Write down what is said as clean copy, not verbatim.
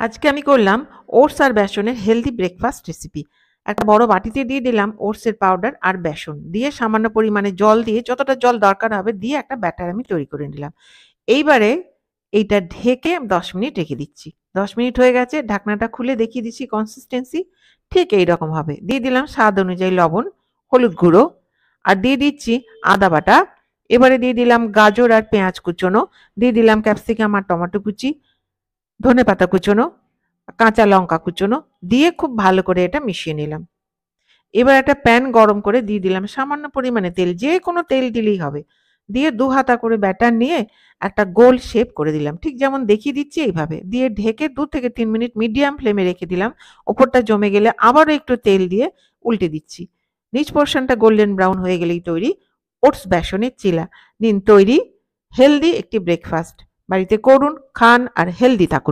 আজকে আমি করলাম ওটস আর বেসনের হেলদি ব্রেকফাস্ট রেসিপি। একটা বড় বাটিতে দিয়ে দিলাম ওটসের পাউডার আর বেসন দিয়ে সামান্য পরিমাণে জল দিয়ে যতটা জল দরকার হবে দিয়ে একটা ব্যাটার আমি তৈরি করে নিলাম। এইবারে এইটা ঢেকে ১০ মিনিট রেখে দিচ্ছি। ১০ মিনিট হয়ে গেছে, ঢাকনাটা খুলে দেখিয়ে দিচ্ছি কনসিস্টেন্সি ঠিক এইরকম হবে। দিয়ে দিলাম স্বাদ অনুযায়ী লবণ, হলুদ গুঁড়ো আর দিয়ে দিচ্ছি আদা বাটা। এবারে দিয়ে দিলাম গাজর আর পেঁয়াজ কুচোনো, দিয়ে দিলাম ক্যাপসিকাম আর টমেটো কুচি, ধনেপাতা কুচোনো, কাঁচা লঙ্কা কুচোনো দিয়ে খুব ভালো করে এটা মিশিয়ে নিলাম। এবার একটা প্যান গরম করে দিয়ে দিলাম সামান্য পরিমাণে তেল, যে কোনো তেল দিলেই হবে। দিয়ে ২ হাতা করে ব্যাটার নিয়ে একটা গোল শেপ করে দিলাম। ঠিক যেমন দেখিয়ে দিচ্ছি এইভাবে। দিয়ে ঢেকে ২ থেকে ৩ মিনিট মিডিয়াম ফ্লেমে রেখে দিলাম। ওপরটা জমে গেলে আবারও একটু তেল দিয়ে উল্টে দিচ্ছি। নিচ পোর্শনটা গোল্ডেন ব্রাউন হয়ে গেলেই তৈরি ওটস বেসনের চিলা। নিন তৈরি হেলদি একটি ব্রেকফাস্ট। বাড়িতে করুন, খান আর হেলদি থাকুন।